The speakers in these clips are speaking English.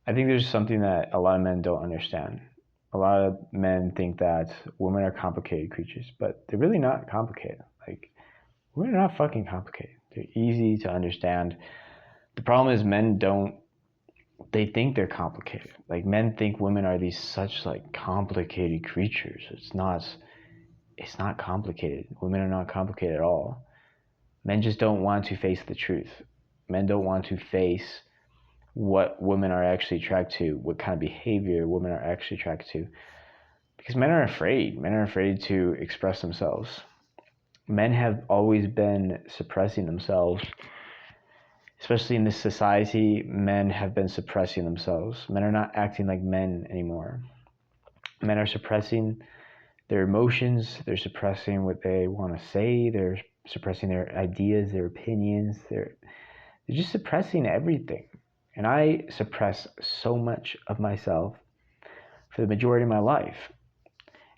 I think there's something that a lot of men don't understand. A lot of men think that women are complicated creatures, but they're really not complicated. Like, women are not fucking complicated. They're easy to understand. The problem is men don't, they think they're complicated. Like, men think women are these such like complicated creatures. It's not complicated. Women are not complicated at all. Men just don't want to face the truth. Men don't want to face what women are actually attracted to, what kind of behavior women are actually attracted to. Because men are afraid. Men are afraid to express themselves. Men have always been suppressing themselves. Especially in this society, men have been suppressing themselves. Men are not acting like men anymore. Men are suppressing their emotions. They're suppressing what they want to say. They're suppressing their ideas, their opinions. They're just suppressing everything. And I suppress so much of myself for the majority of my life.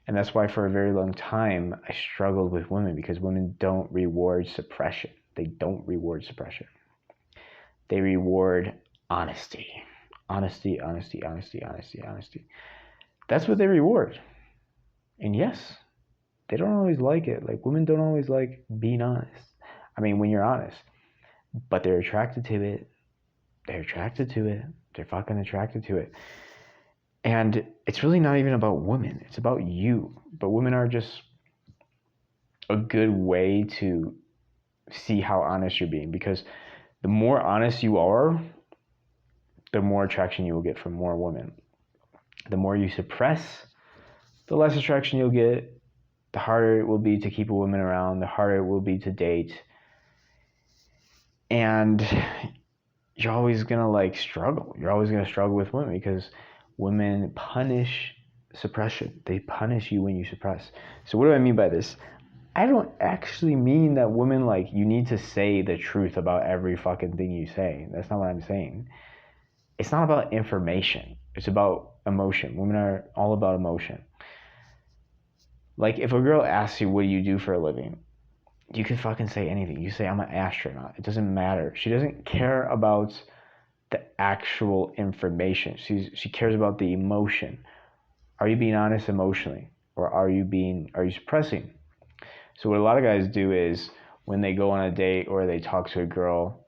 And that's why for a very long time I struggled with women, because women don't reward suppression. They don't reward suppression. They reward honesty. Honesty, honesty, honesty, honesty, honesty. That's what they reward. And yes, they don't always like it. Like, women don't always like being honest. I mean, when you're honest. But they're attracted to it. They're attracted to it. They're fucking attracted to it. And it's really not even about women. It's about you. But women are just a good way to see how honest you're being. Because the more honest you are, the more attraction you will get from more women. The more you suppress, the less attraction you'll get. The harder it will be to keep a woman around. The harder it will be to date. And you're always gonna like struggle. You're always gonna struggle with women, because women punish suppression. They punish you when you suppress. So what do I mean by this? I don't actually mean that women, like, you need to say the truth about every fucking thing you say. That's not what I'm saying. It's not about information. It's about emotion. Women are all about emotion. Like, if a girl asks you, what do you do for a living? You can fucking say anything. You say, I'm an astronaut. It doesn't matter. She doesn't care about the actual information. She cares about the emotion. Are you being honest emotionally, or are you suppressing? So what a lot of guys do is, when they go on a date or they talk to a girl,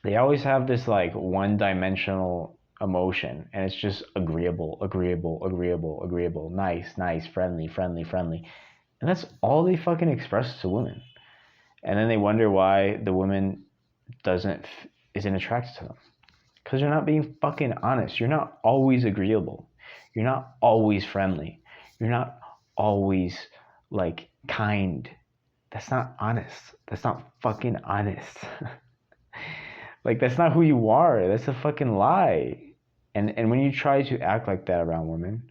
they always have this like one-dimensional emotion, and it's just agreeable, agreeable, agreeable, agreeable, nice, nice, friendly, friendly, friendly. And that's all they fucking express to women. And then they wonder why the woman isn't attracted to them. Because you're not being fucking honest. You're not always agreeable. You're not always friendly. You're not always like kind. That's not honest. That's not fucking honest. Like, that's not who you are. That's a fucking lie. And when you try to act like that around women,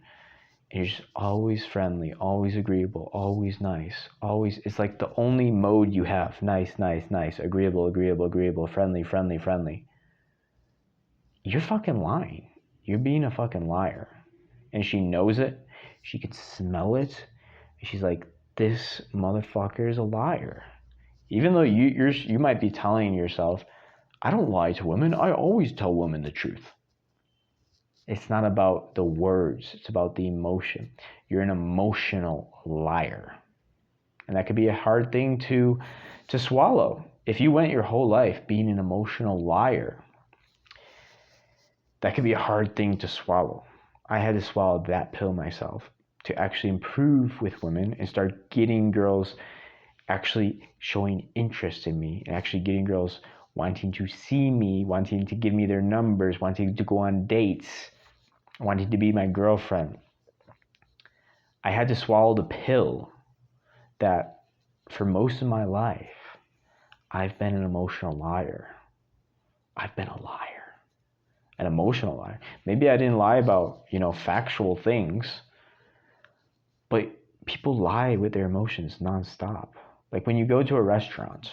you're just always friendly, always agreeable, always nice, always, it's like the only mode you have. Nice, nice, nice, agreeable, agreeable, agreeable, friendly, friendly, friendly. You're fucking lying. You're being a fucking liar. And she knows it. She could smell it. And she's like, this motherfucker is a liar. Even though you might be telling yourself, I don't lie to women. I always tell women the truth. It's not about the words. It's about the emotion. You're an emotional liar. And that could be a hard thing to swallow. If you went your whole life being an emotional liar, that could be a hard thing to swallow. I had to swallow that pill myself to actually improve with women and start getting girls actually showing interest in me, and actually getting girls wanting to see me, wanting to give me their numbers, wanting to go on dates, wanting to be my girlfriend. I had to swallow the pill that for most of my life, I've been an emotional liar. I've been a liar. An emotional liar. Maybe I didn't lie about, factual things, but people lie with their emotions nonstop. Like, when you go to a restaurant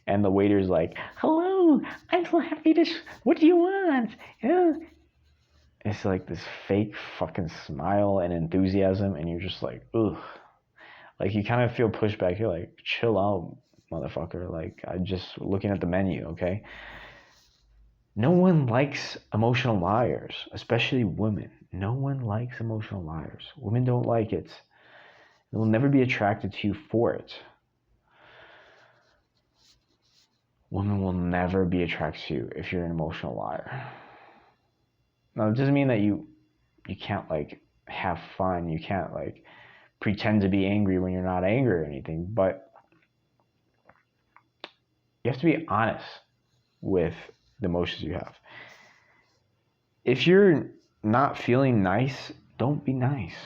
and the waiter's like, hello, I'm so happy to, what do you want? Yeah. It's like this fake fucking smile and enthusiasm, and you're just like, ugh. Like, you kind of feel pushback. You're like, chill out, motherfucker. Like, I'm just looking at the menu, okay? No one likes emotional liars, especially women. No one likes emotional liars. Women don't like it. They will never be attracted to you for it. Women will never be attracted to you if you're an emotional liar. Now, it doesn't mean that you can't like have fun. You can't like pretend to be angry when you're not angry or anything. But you have to be honest with the emotions you have. If you're not feeling nice, don't be nice.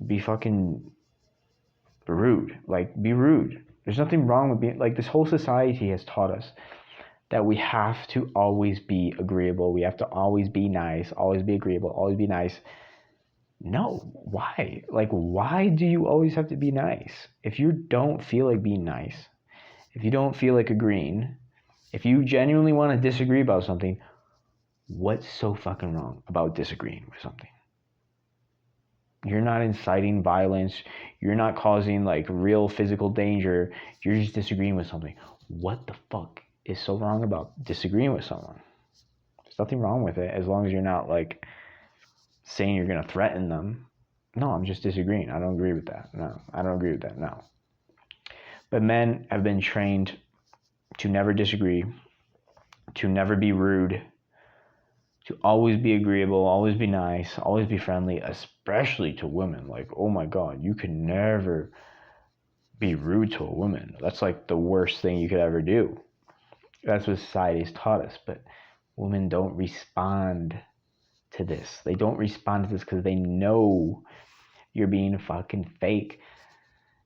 Be fucking rude. Like, be rude. There's nothing wrong with being, like, this whole society has taught us that we have to always be agreeable. We have to always be nice, always be agreeable, always be nice. No, why? Like, why do you always have to be nice? If you don't feel like being nice, if you don't feel like agreeing, if you genuinely want to disagree about something, what's so fucking wrong about disagreeing with something? You're not inciting violence. You're not causing like real physical danger. You're just disagreeing with something. What the fuck is so wrong about disagreeing with someone? There's nothing wrong with it as long as you're not like saying you're going to threaten them. No, I'm just disagreeing. I don't agree with that. No, I don't agree with that. No. But men have been trained to never disagree, to never be rude, to always be agreeable, always be nice, always be friendly, especially to women. Like, oh my God, you can never be rude to a woman. That's like the worst thing you could ever do. That's what society's taught us. But women don't respond to this. They don't respond to this because they know you're being fucking fake.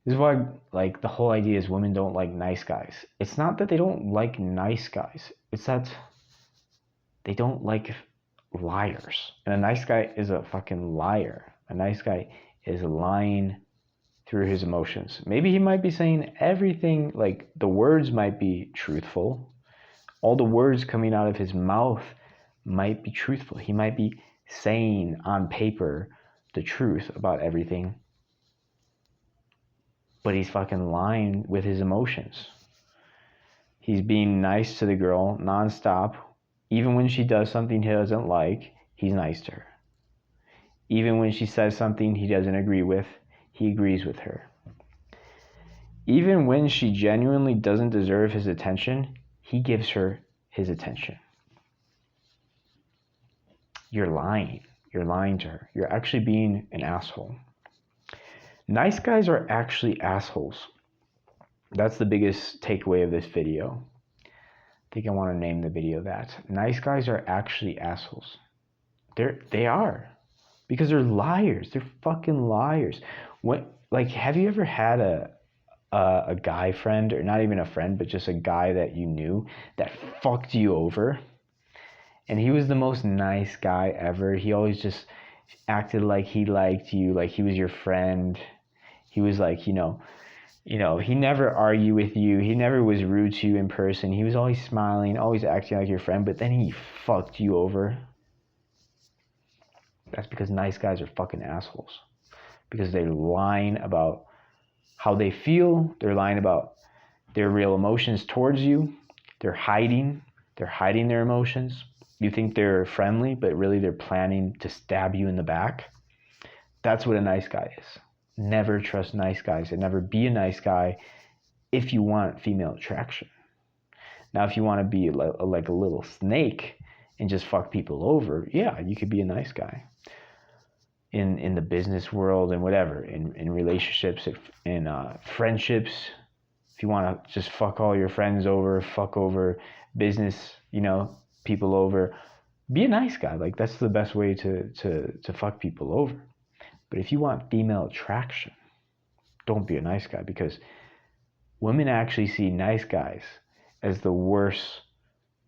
This is why, like, the whole idea is women don't like nice guys. It's not that they don't like nice guys. It's that they don't like liars. And a nice guy is a fucking liar. A nice guy is lying through his emotions. Maybe he might be saying everything, like the words might be truthful. All the words coming out of his mouth might be truthful. He might be saying on paper the truth about everything. But he's fucking lying with his emotions. He's being nice to the girl nonstop. Even when she does something he doesn't like, he's nice to her. Even when she says something he doesn't agree with, he agrees with her. Even when she genuinely doesn't deserve his attention, he gives her his attention. You're lying. You're lying to her. You're actually being an asshole. Nice guys are actually assholes. That's the biggest takeaway of this video. I think I want to name the video that. Nice guys are actually assholes. They are. Because they're liars. They're fucking liars. Have you ever had a guy friend, or not even a friend, but just a guy that you knew that fucked you over? And he was the most nice guy ever. He always just acted like he liked you, like he was your friend. He was like, he never argued with you. He never was rude to you in person. He was always smiling, always acting like your friend, but then he fucked you over. That's because nice guys are fucking assholes. Because they're lying about how they feel. They're lying about their real emotions towards you. They're hiding their emotions. You think they're friendly, but really they're planning to stab you in the back. That's what a nice guy is. Never trust nice guys, and never be a nice guy if you want female attraction. Now, if you want to be like a little snake and just fuck people over, yeah, you could be a nice guy. In the business world and whatever, in relationships, in friendships, if you want to just fuck all your friends over, fuck over business, people over, be a nice guy. Like, that's the best way to fuck people over. But if you want female attraction, don't be a nice guy, because women actually see nice guys as the worst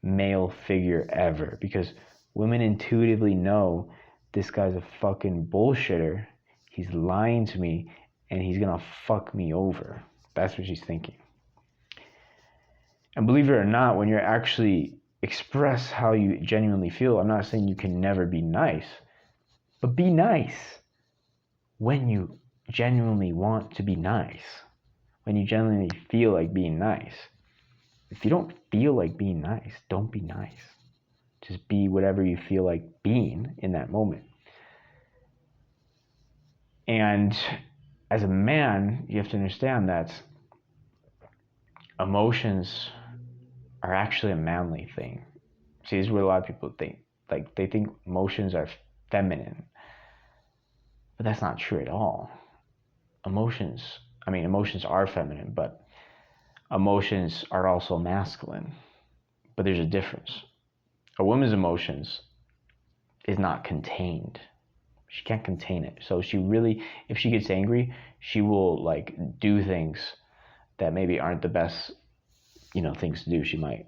male figure ever, because women intuitively know this guy's a fucking bullshitter. He's lying to me and he's gonna fuck me over. That's what she's thinking. And believe it or not, when you're actually express how you genuinely feel, I'm not saying you can never be nice, but be nice when you genuinely want to be nice, when you genuinely feel like being nice. If you don't feel like being nice, don't be nice. Just be whatever you feel like being in that moment. And as a man, you have to understand that emotions are actually a manly thing. See, this is what a lot of people think. Like, they think emotions are feminine. But that's not true at all. Emotions are feminine, but emotions are also masculine. But there's a difference. A woman's emotions is not contained. She can't contain it. So if she gets angry, she will like do things that maybe aren't the best, things to do. She might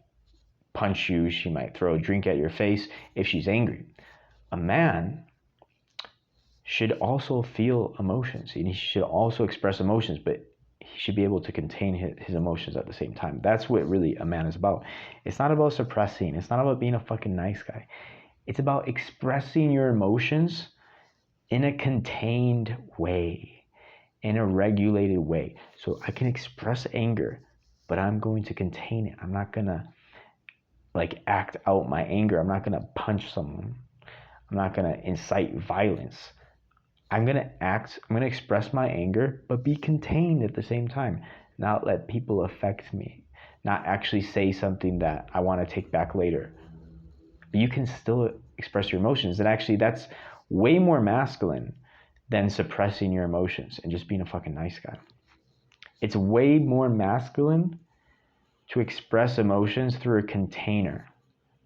punch you. She might throw a drink at your face if she's angry. A man should also feel emotions, and he should also express emotions, but he should be able to contain his emotions at the same time. That's what really a man is about. It's not about suppressing. It's not about being a fucking nice guy. It's about expressing your emotions in a contained way, in a regulated way. So I can express anger, but I'm going to contain it. I'm not gonna like act out my anger. I'm not gonna punch someone. I'm not gonna incite violence. I'm gonna express my anger, but be contained at the same time. Not let people affect me. Not actually say something that I want to take back later. But you can still express your emotions. And actually, that's way more masculine than suppressing your emotions and just being a fucking nice guy. It's way more masculine to express emotions through a container,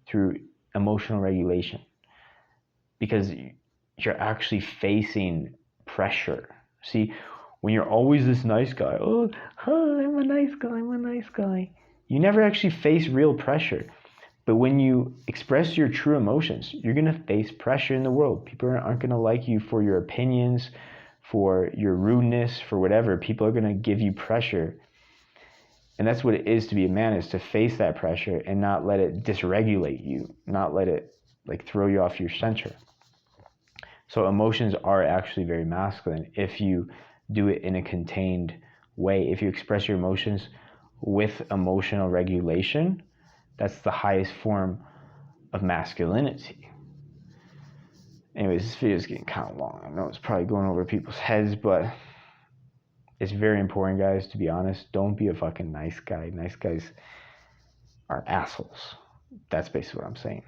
through emotional regulation. Because you're actually facing pressure. See, when you're always this nice guy, I'm a nice guy. You never actually face real pressure. But when you express your true emotions, you're going to face pressure in the world. People aren't going to like you for your opinions, for your rudeness, for whatever. People are going to give you pressure. And that's what it is to be a man, is to face that pressure and not let it dysregulate you, not let it like throw you off your center. So emotions are actually very masculine if you do it in a contained way. If you express your emotions with emotional regulation, that's the highest form of masculinity. Anyways, this video is getting kind of long. I know it's probably going over people's heads, but it's very important, guys, to be honest. Don't be a fucking nice guy. Nice guys are assholes. That's basically what I'm saying.